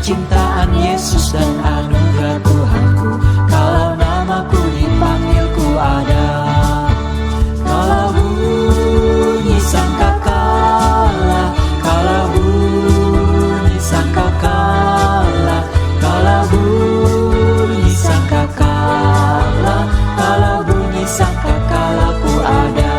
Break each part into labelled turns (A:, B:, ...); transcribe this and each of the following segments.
A: kecintaan Yesus dan anugerah Tuhanku. Kalau namaku dipanggil ku ada. Kalau bunyi sangkakala, kalau bunyi sangkakala, kalau bunyi sangkakala, kalau bunyi sangkakala ku ada.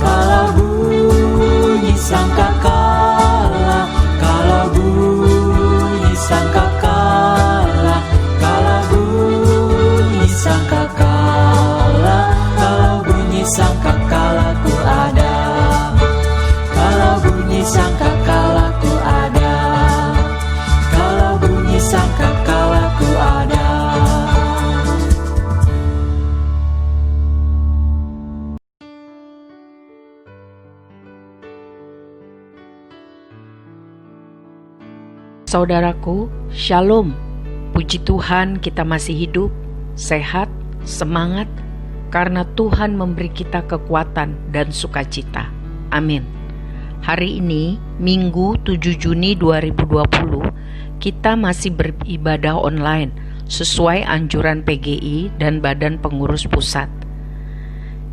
A: Kalau bunyi sangkakala, kalau bunyi sangkakala, kalau bunyi sangkakala, kalau bunyi sangkakala ku ada. Kalau bunyi sangkakala ku ada. Kalau bunyi sangkakala ku ada.
B: Saudaraku, Shalom. Puji Tuhan kita masih hidup, sehat, semangat, karena Tuhan memberi kita kekuatan dan sukacita. Amin. Hari ini, Minggu 7 Juni 2020, kita masih beribadah online sesuai anjuran PGI dan Badan Pengurus Pusat.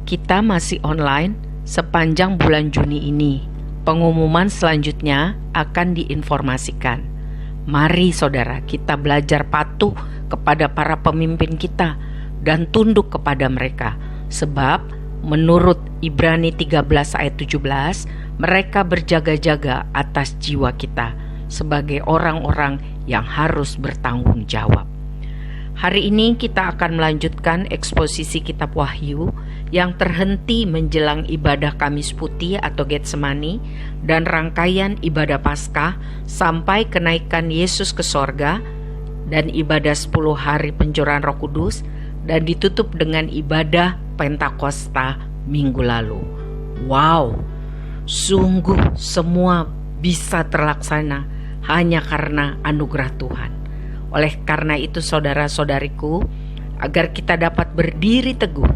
B: Kita masih online sepanjang bulan Juni ini. Pengumuman selanjutnya akan diinformasikan. Mari saudara, kita belajar patuh kepada para pemimpin kita dan tunduk kepada mereka. Sebab menurut Ibrani 13 ayat 17, mereka berjaga-jaga atas jiwa kita sebagai orang-orang yang harus bertanggung jawab. Hari ini kita akan melanjutkan eksposisi kitab Wahyu yang terhenti menjelang ibadah Kamis Putih atau Getsemani dan rangkaian ibadah Paskah sampai kenaikan Yesus ke sorga dan ibadah 10 hari pencurahan Roh Kudus dan ditutup dengan ibadah Pentakosta minggu lalu. Wow, sungguh semua bisa terlaksana hanya karena anugerah Tuhan. Oleh karena itu saudara-saudariku, agar kita dapat berdiri teguh,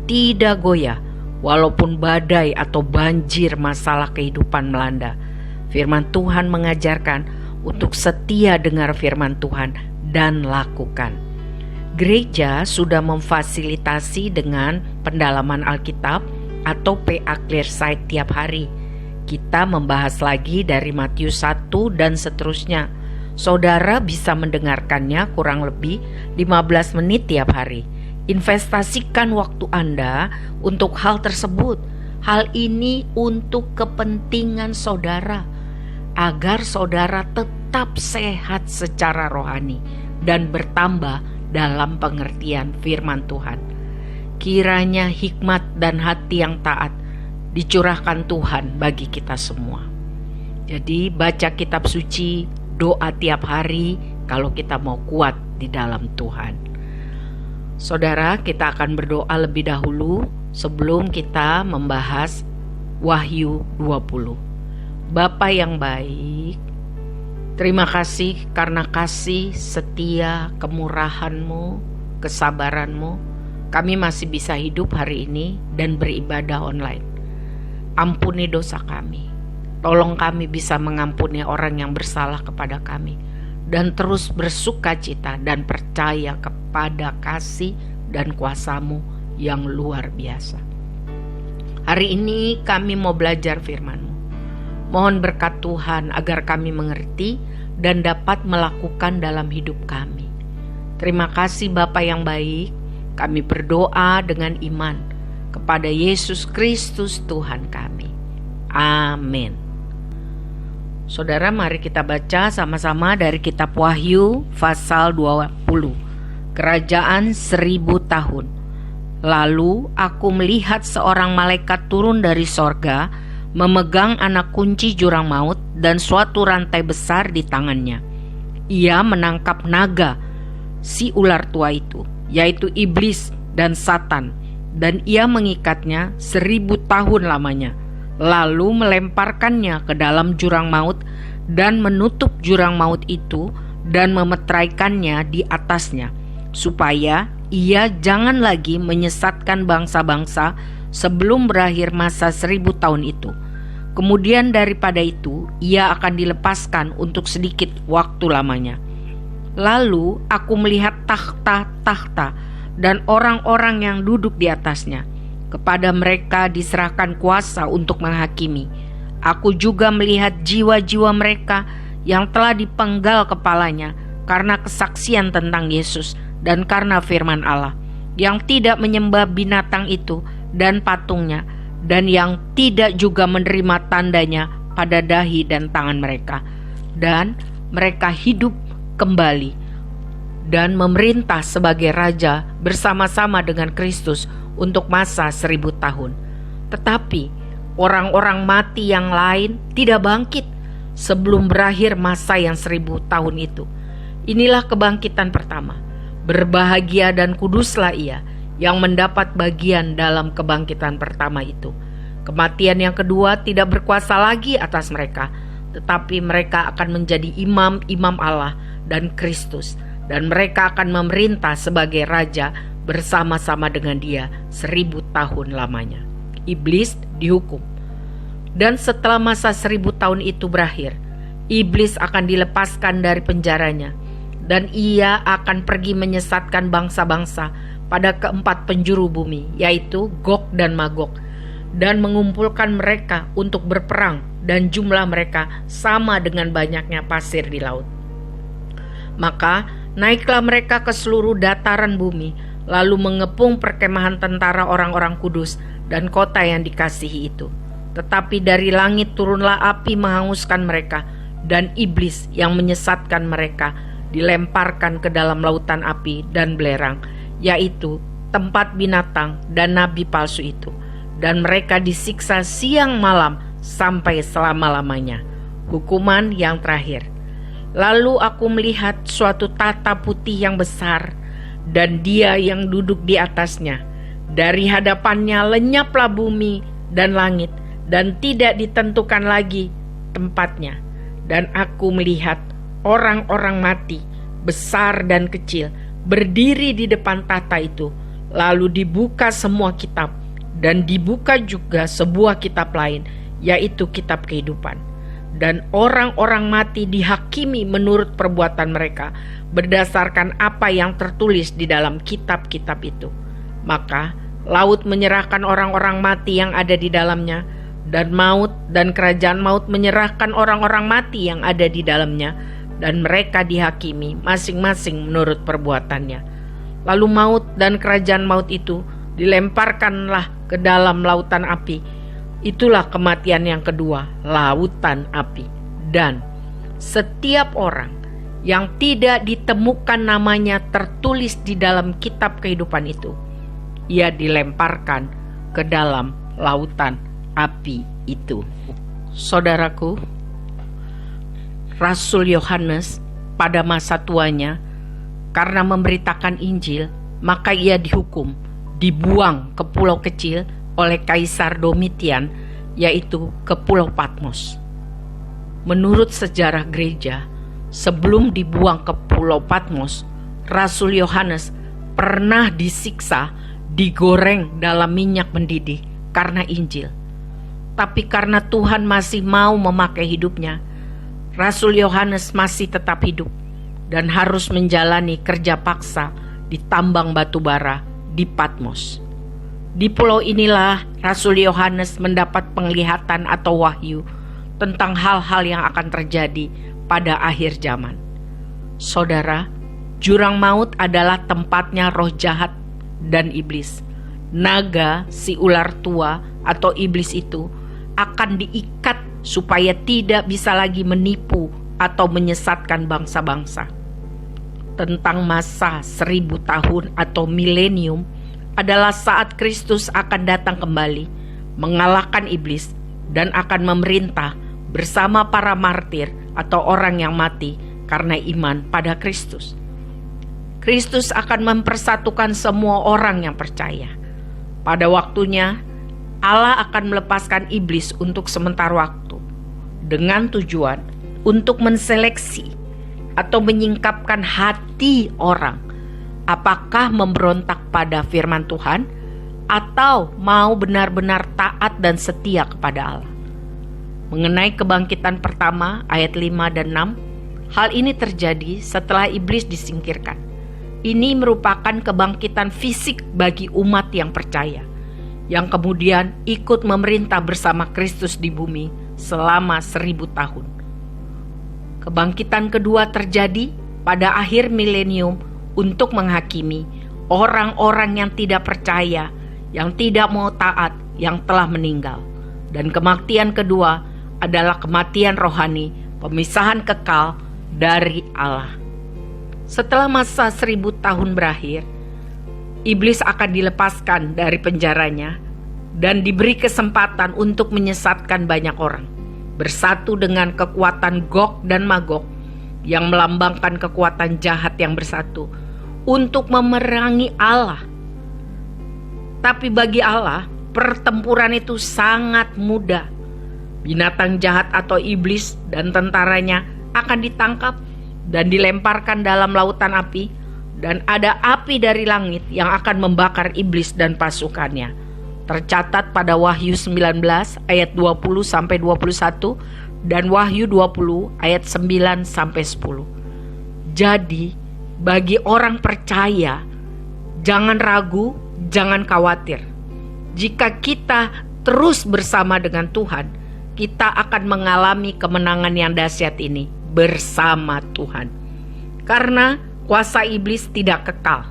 B: tidak goyah, walaupun badai atau banjir masalah kehidupan melanda. Firman Tuhan mengajarkan untuk setia dengar firman Tuhan dan lakukan. Gereja sudah memfasilitasi dengan pendalaman Alkitab atau PA Clearsight tiap hari. Kita membahas lagi dari Matius 1 dan seterusnya. Saudara bisa mendengarkannya kurang lebih 15 menit tiap hari. Investasikan waktu Anda untuk hal tersebut. Hal ini untuk kepentingan saudara, agar saudara tetap sehat secara rohani dan bertambah dalam pengertian firman Tuhan. Kiranya hikmat dan hati yang taat dicurahkan Tuhan bagi kita semua. Jadi baca kitab suci, doa tiap hari kalau kita mau kuat di dalam Tuhan. Saudara, kita akan berdoa lebih dahulu sebelum kita membahas Wahyu 20. Bapa yang baik, terima kasih karena kasih, setia, kemurahan-Mu, kesabaran-Mu, kami masih bisa hidup hari ini dan beribadah online. Ampuni dosa kami. Tolong kami bisa mengampuni orang yang bersalah kepada kami dan terus bersukacita dan percaya kepada kasih dan kuasa-Mu yang luar biasa. Hari ini kami mau belajar firman-Mu. Mohon berkat Tuhan agar kami mengerti dan dapat melakukan dalam hidup kami. Terima kasih Bapa yang baik. Kami berdoa dengan iman kepada Yesus Kristus Tuhan kami. Amin. Saudara, mari kita baca sama-sama dari kitab Wahyu pasal 20. Kerajaan 1000 tahun. Lalu aku melihat seorang malaikat turun dari sorga, memegang anak kunci jurang maut dan suatu rantai besar di tangannya. Ia menangkap naga, si ular tua itu, yaitu iblis dan Satan, dan ia mengikatnya 1000 tahun lamanya. Lalu melemparkannya ke dalam jurang maut dan menutup jurang maut itu dan memetraikannya di atasnya, supaya ia jangan lagi menyesatkan bangsa-bangsa sebelum berakhir masa 1000 tahun itu. Kemudian daripada itu, ia akan dilepaskan untuk sedikit waktu lamanya. Lalu aku melihat takhta-takhta dan orang-orang yang duduk di atasnya. Kepada mereka diserahkan kuasa untuk menghakimi. Aku juga melihat jiwa-jiwa mereka yang telah dipenggal kepalanya karena kesaksian tentang Yesus dan karena firman Allah, yang tidak menyembah binatang itu dan patungnya, dan yang tidak juga menerima tandanya pada dahi dan tangan mereka. Dan mereka hidup kembali dan memerintah sebagai raja bersama-sama dengan Kristus untuk masa 1000 tahun. Tetapi orang-orang mati yang lain tidak bangkit sebelum berakhir masa yang 1000 tahun itu. Inilah kebangkitan pertama. Berbahagia dan kuduslah ia yang mendapat bagian dalam kebangkitan pertama itu. Kematian yang kedua tidak berkuasa lagi atas mereka, tetapi mereka akan menjadi imam-imam Allah dan Kristus, dan mereka akan memerintah sebagai raja bersama-sama dengan dia 1000 tahun lamanya. Iblis dihukum. Dan setelah masa 1000 tahun itu berakhir, iblis akan dilepaskan dari penjaranya, dan ia akan pergi menyesatkan bangsa-bangsa pada keempat penjuru bumi, yaitu Gog dan Magog, dan mengumpulkan mereka untuk berperang, dan jumlah mereka sama dengan banyaknya pasir di laut. Maka naiklah mereka ke seluruh dataran bumi, lalu mengepung perkemahan tentara orang-orang kudus dan kota yang dikasihi itu. Tetapi dari langit turunlah api menghanguskan mereka, dan iblis yang menyesatkan mereka dilemparkan ke dalam lautan api dan belerang, yaitu tempat binatang dan nabi palsu itu. Dan mereka disiksa siang malam sampai selama-lamanya. Hukuman yang terakhir. Lalu aku melihat suatu tahta putih yang besar, dan dia yang duduk di atasnya. Dari hadapannya lenyaplah bumi dan langit, dan tidak ditentukan lagi tempatnya. Dan aku melihat orang-orang mati, besar dan kecil, berdiri di depan tahta itu. Lalu dibuka semua kitab, dan dibuka juga sebuah kitab lain, yaitu kitab kehidupan. Dan orang-orang mati dihakimi menurut perbuatan mereka, berdasarkan apa yang tertulis di dalam kitab-kitab itu. Maka laut menyerahkan orang-orang mati yang ada di dalamnya, dan maut dan kerajaan maut menyerahkan orang-orang mati yang ada di dalamnya, dan mereka dihakimi masing-masing menurut perbuatannya. Lalu maut dan kerajaan maut itu dilemparkanlah ke dalam lautan api. Itulah kematian yang kedua, lautan api. Dan setiap orang yang tidak ditemukan namanya tertulis di dalam kitab kehidupan itu, ia dilemparkan ke dalam lautan api itu. Saudaraku, Rasul Yohanes pada masa tuanya karena memberitakan Injil, maka ia dihukum, dibuang ke pulau kecil oleh Kaisar Domitian, yaitu ke Pulau Patmos. Menurut sejarah gereja, sebelum dibuang ke Pulau Patmos, Rasul Yohanes pernah disiksa, digoreng dalam minyak mendidih karena Injil. Tapi karena Tuhan masih mau memakai hidupnya, Rasul Yohanes masih tetap hidup dan harus menjalani kerja paksa di tambang batu bara di Patmos. Di pulau inilah Rasul Yohanes mendapat penglihatan atau wahyu tentang hal-hal yang akan terjadi pada akhir zaman. Saudara, jurang maut adalah tempatnya roh jahat dan iblis. Naga, si ular tua atau iblis itu akan diikat supaya tidak bisa lagi menipu atau menyesatkan bangsa-bangsa. Tentang masa 1000 tahun atau milenium adalah saat Kristus akan datang kembali, mengalahkan iblis, dan akan memerintah bersama para martir atau orang yang mati karena iman pada Kristus. Kristus akan mempersatukan semua orang yang percaya. Pada waktunya, Allah akan melepaskan iblis untuk sementara waktu, dengan tujuan untuk menseleksi atau menyingkapkan hati orang, apakah memberontak pada firman Tuhan atau mau benar-benar taat dan setia kepada Allah. mengenai kebangkitan pertama ayat 5 dan 6, hal ini terjadi setelah iblis disingkirkan. Ini merupakan kebangkitan fisik bagi umat yang percaya, yang kemudian ikut memerintah bersama Kristus di bumi selama 1000 tahun. Kebangkitan kedua terjadi pada akhir milenium untuk menghakimi orang-orang yang tidak percaya, yang tidak mau taat, yang telah meninggal. Dan kematian kedua adalah kematian rohani, pemisahan kekal dari Allah. Setelah masa 1000 tahun berakhir, iblis akan dilepaskan dari penjaranya dan diberi kesempatan untuk menyesatkan banyak orang, bersatu dengan kekuatan Gog dan Magog yang melambangkan kekuatan jahat yang bersatu untuk memerangi Allah. Tapi bagi Allah, pertempuran itu sangat mudah. Binatang jahat atau iblis dan tentaranya akan ditangkap dan dilemparkan dalam lautan api, dan ada api dari langit yang akan membakar iblis dan pasukannya. Tercatat pada Wahyu 19 ayat 20-21 dan Wahyu 20 ayat 9-10. Jadi, bagi orang percaya, jangan ragu, jangan khawatir. Jika kita terus bersama dengan Tuhan, kita akan mengalami kemenangan yang dahsyat ini bersama Tuhan. Karena kuasa iblis tidak kekal.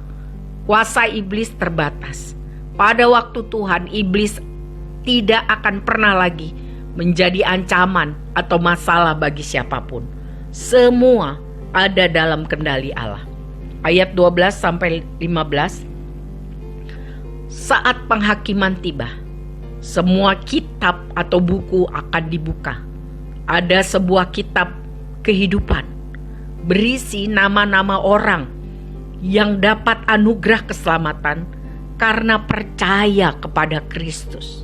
B: Kuasa iblis terbatas. Pada waktu Tuhan, iblis tidak akan pernah lagi menjadi ancaman atau masalah bagi siapapun. Semua ada dalam kendali Allah. Ayat 12-15. Saat penghakiman tiba, semua kitab atau buku akan dibuka. Ada sebuah kitab kehidupan berisi nama-nama orang yang dapat anugerah keselamatan karena percaya kepada Kristus.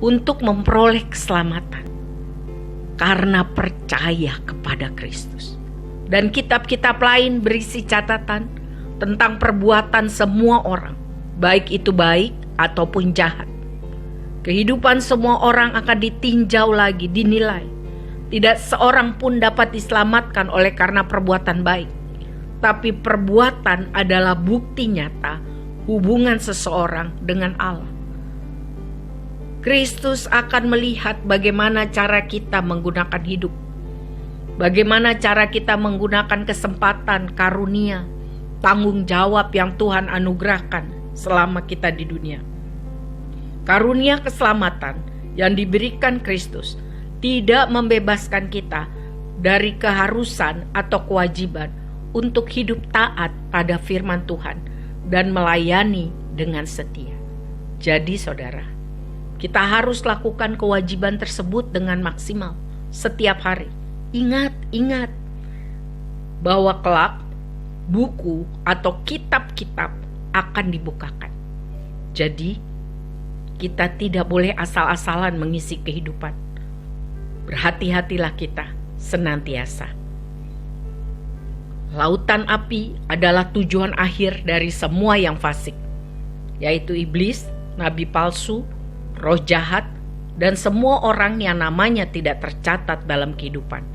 B: Untuk memperoleh keselamatan karena percaya kepada Kristus. Dan kitab-kitab lain berisi catatan tentang perbuatan semua orang, baik itu baik ataupun jahat. Kehidupan semua orang akan ditinjau lagi, dinilai. Tidak seorang pun dapat diselamatkan oleh karena perbuatan baik. Tapi perbuatan adalah bukti nyata hubungan seseorang dengan Allah. Kristus akan melihat bagaimana cara kita menggunakan hidup. Bagaimana cara kita menggunakan kesempatan, karunia, tanggung jawab yang Tuhan anugerahkan selama kita di dunia. Karunia keselamatan yang diberikan Kristus tidak membebaskan kita dari keharusan atau kewajiban untuk hidup taat pada firman Tuhan dan melayani dengan setia. Jadi saudara, kita harus lakukan kewajiban tersebut dengan maksimal setiap hari. Ingat bahwa kelak buku atau kitab-kitab akan dibukakan. Jadi kita tidak boleh asal-asalan mengisi kehidupan. Berhati-hatilah kita senantiasa. Lautan api adalah tujuan akhir dari semua yang fasik, yaitu iblis, nabi palsu, roh jahat, dan semua orang yang namanya tidak tercatat dalam kehidupan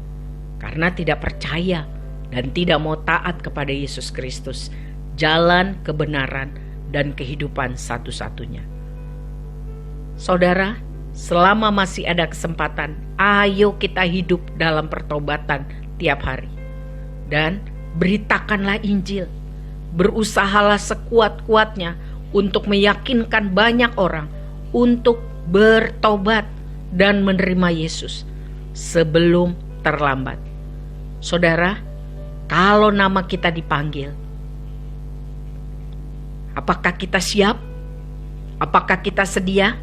B: karena tidak percaya dan tidak mau taat kepada Yesus Kristus, jalan kebenaran dan kehidupan satu-satunya. Saudara, selama masih ada kesempatan, ayo kita hidup dalam pertobatan tiap hari. Dan beritakanlah Injil. Berusahalah sekuat-kuatnya untuk meyakinkan banyak orang untuk bertobat dan menerima Yesus sebelum terlambat. Saudara, kalau nama kita dipanggil, apakah kita siap? Apakah kita sedia?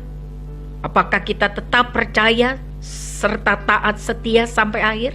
B: Apakah kita tetap percaya serta taat setia sampai akhir?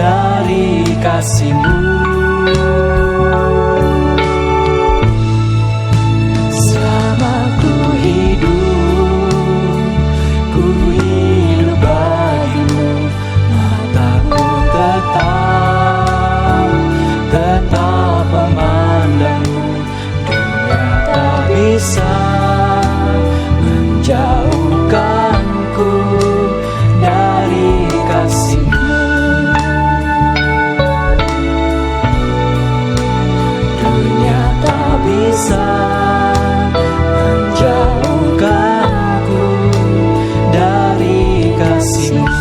A: dari kasih-Mu. Selama ku hidup bagimu, mataku tetap memandangmu. Dunia tak bisa menjauhkanku dari kasih-Mu. Dunia tak bisa menjauhkanku dari kasih-Mu.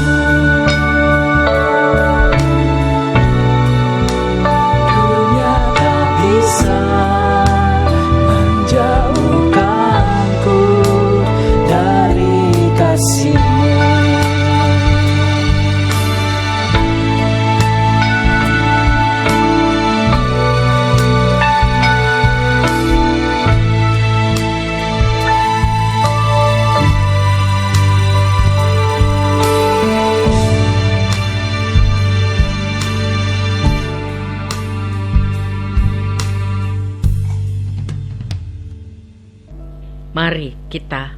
A: Dunia tak bisa menjauhkanku dari kasih-Mu.
B: Mari kita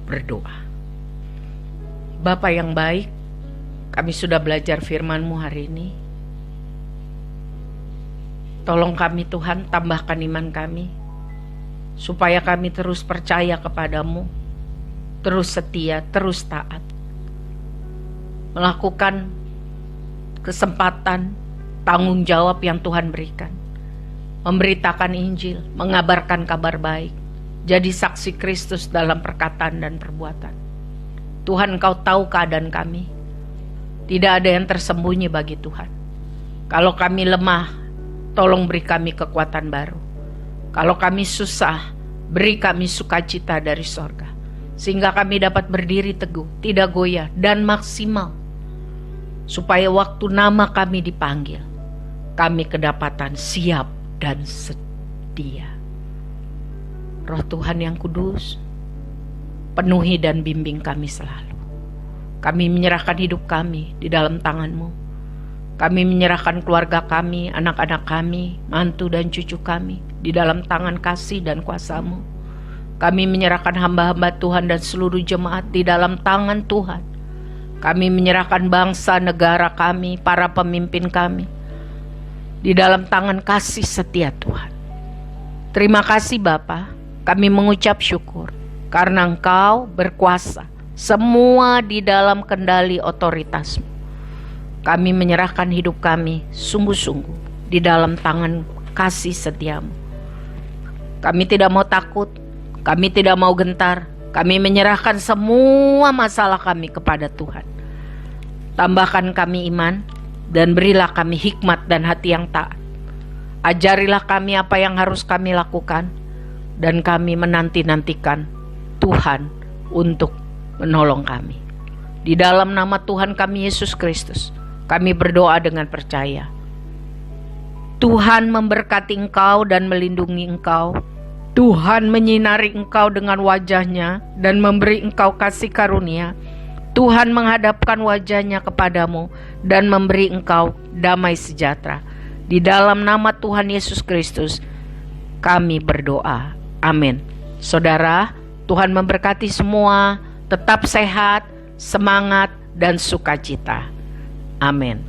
B: berdoa. Bapa yang baik, kami sudah belajar firman-Mu hari ini. Tolong kami Tuhan, tambahkan iman kami, supaya kami terus percaya kepadamu, terus setia, terus taat. Melakukan kesempatan, tanggung jawab yang Tuhan berikan. Memberitakan Injil, mengabarkan kabar baik. Jadi saksi Kristus dalam perkataan dan perbuatan. Tuhan, Engkau tahu keadaan kami. Tidak ada yang tersembunyi bagi Tuhan. Kalau kami lemah, tolong beri kami kekuatan baru. Kalau kami susah, beri kami sukacita dari sorga. Sehingga kami dapat berdiri teguh, tidak goyah, dan maksimal. Supaya waktu nama kami dipanggil, kami kedapatan siap dan setia. Roh Tuhan yang kudus, penuhi dan bimbing kami selalu. Kami menyerahkan hidup kami di dalam tangan-Mu. Kami menyerahkan keluarga kami, anak-anak kami, mantu dan cucu kami di dalam tangan kasih dan kuasa-Mu. Kami menyerahkan hamba-hamba Tuhan dan seluruh jemaat di dalam tangan Tuhan. Kami menyerahkan bangsa, negara kami, para pemimpin kami di dalam tangan kasih setia Tuhan. Terima kasih Bapa. Kami mengucap syukur karena Engkau berkuasa, semua di dalam kendali otoritas-Mu. Kami menyerahkan hidup kami sungguh-sungguh di dalam tangan kasih setia-Mu. Kami tidak mau takut, kami tidak mau gentar, kami menyerahkan semua masalah kami kepada Tuhan. Tambahkan kami iman dan berilah kami hikmat dan hati yang taat. Ajarilah kami apa yang harus kami lakukan. Dan kami menanti-nantikan Tuhan untuk menolong kami. Di dalam nama Tuhan kami Yesus Kristus, kami berdoa dengan percaya. Tuhan memberkati engkau dan melindungi engkau. Tuhan menyinari engkau dengan wajah-Nya dan memberi engkau kasih karunia. Tuhan menghadapkan wajah-Nya kepadamu dan memberi engkau damai sejahtera. Di dalam nama Tuhan Yesus Kristus, kami berdoa. Amin. Saudara, Tuhan memberkati semua, tetap sehat, semangat, dan sukacita. Amin.